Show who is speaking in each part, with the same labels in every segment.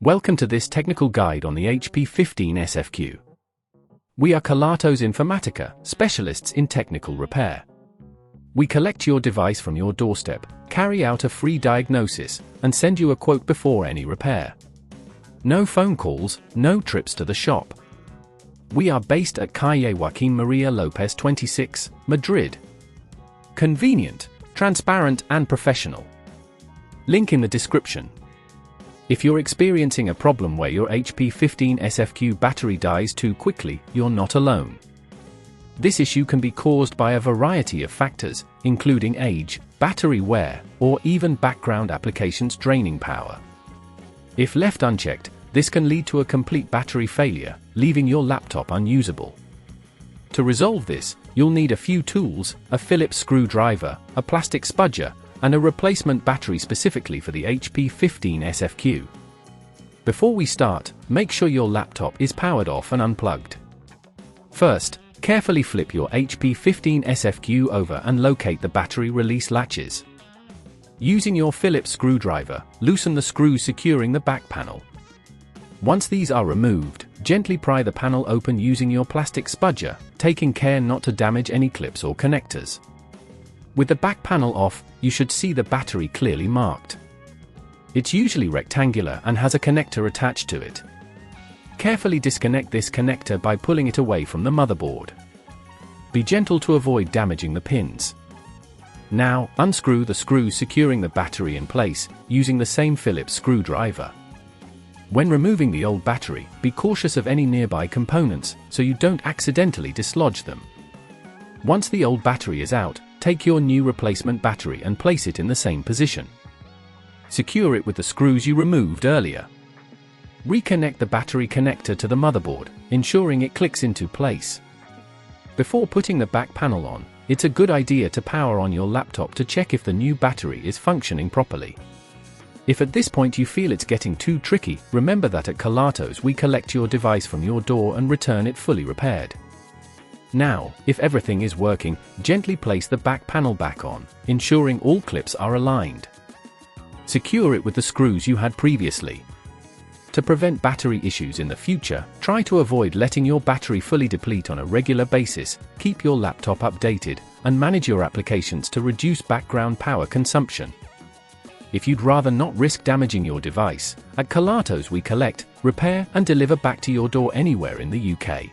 Speaker 1: Welcome to this technical guide on the HP 15 SFQ. We are Kelatos Informatica, specialists in technical repair. We collect your device from your doorstep, carry out a free diagnosis, and send you a quote before any repair. No phone calls, no trips to the shop. We are based at Calle Joaquín María López 26, Madrid. Convenient, transparent and professional. Link in the description. If you're experiencing a problem where your HP 15 SFQ battery dies too quickly, you're not alone. This issue can be caused by a variety of factors, including age, battery wear, or even background applications draining power. If left unchecked, this can lead to a complete battery failure, leaving your laptop unusable. To resolve this, you'll need a few tools: a Phillips screwdriver, a plastic spudger, and a replacement battery specifically for the HP 15 SFQ. Before we start, make sure your laptop is powered off and unplugged. First, carefully flip your HP 15 SFQ over and locate the battery release latches. Using your Phillips screwdriver, loosen the screws securing the back panel. Once these are removed, gently pry the panel open using your plastic spudger, taking care not to damage any clips or connectors. With the back panel off, you should see the battery clearly marked. It's usually rectangular and has a connector attached to it. Carefully disconnect this connector by pulling it away from the motherboard. Be gentle to avoid damaging the pins. Now, unscrew the screws securing the battery in place, using the same Phillips screwdriver. When removing the old battery, be cautious of any nearby components, so you don't accidentally dislodge them. Once the old battery is out, take your new replacement battery and place it in the same position. Secure it with the screws you removed earlier. Reconnect the battery connector to the motherboard, ensuring it clicks into place. Before putting the back panel on, it's a good idea to power on your laptop to check if the new battery is functioning properly. If at this point you feel it's getting too tricky, remember that at Kelatos we collect your device from your door and return it fully repaired. Now, if everything is working, gently place the back panel back on, ensuring all clips are aligned. Secure it with the screws you had previously. To prevent battery issues in the future, try to avoid letting your battery fully deplete on a regular basis, keep your laptop updated, and manage your applications to reduce background power consumption. If you'd rather not risk damaging your device, at Kelatos we collect, repair, and deliver back to your door anywhere in the UK.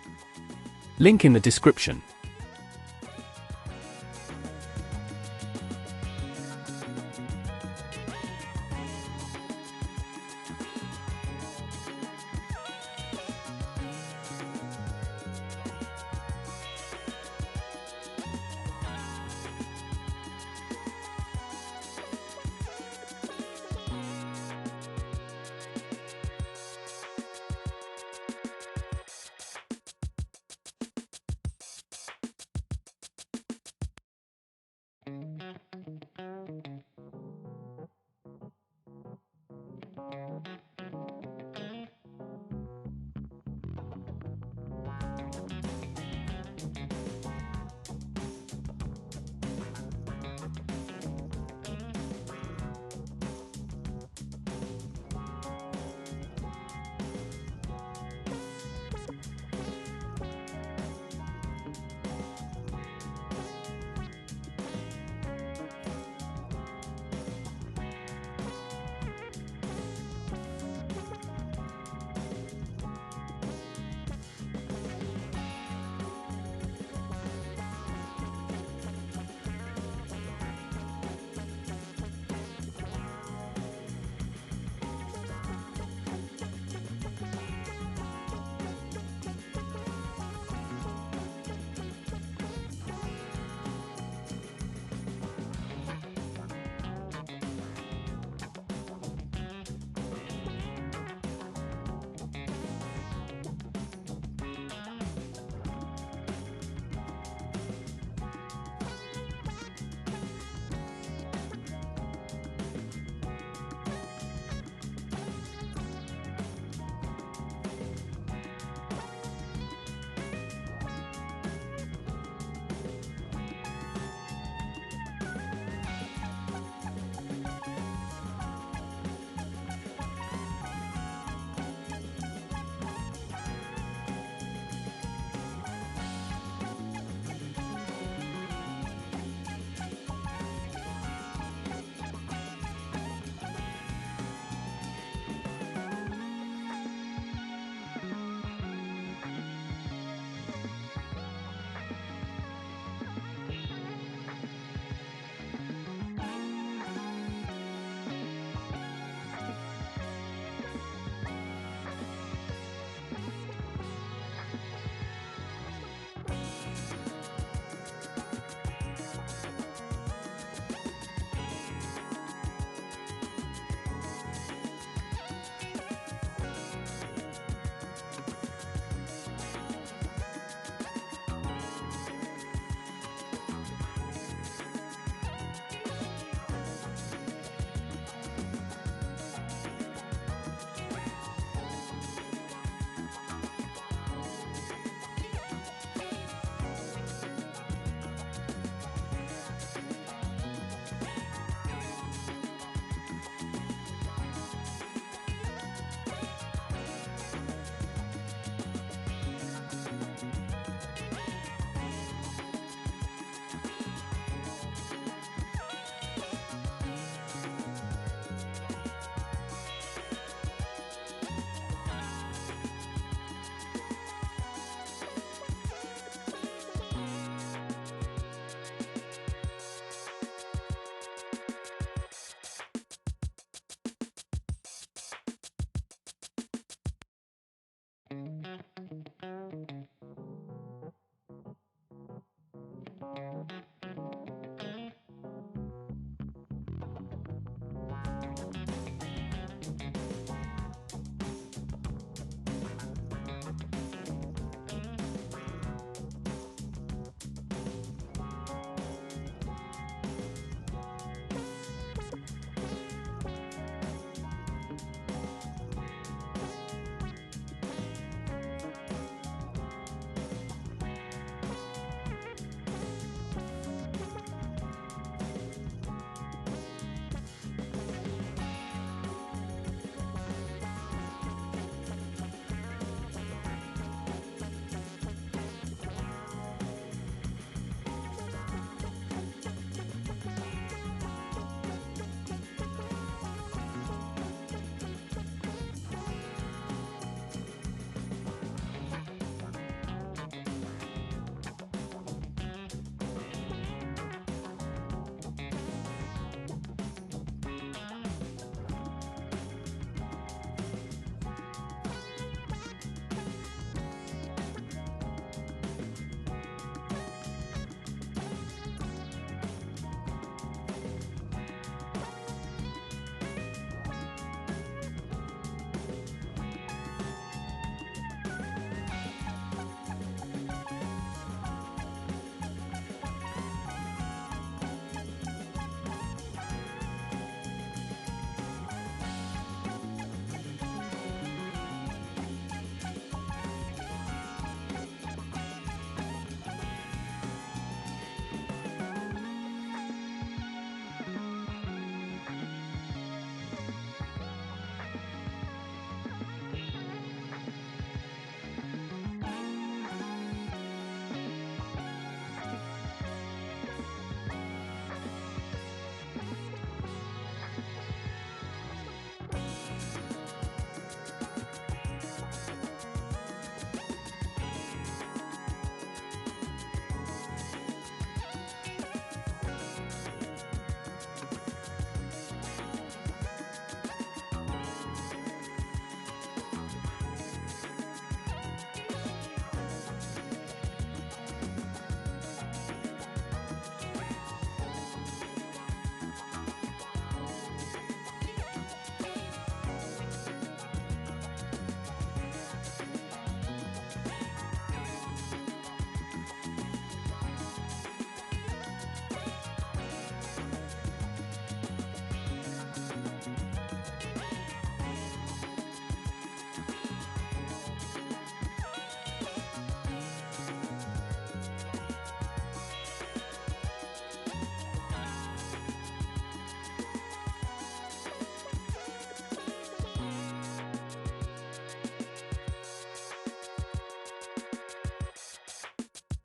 Speaker 1: Link in the description.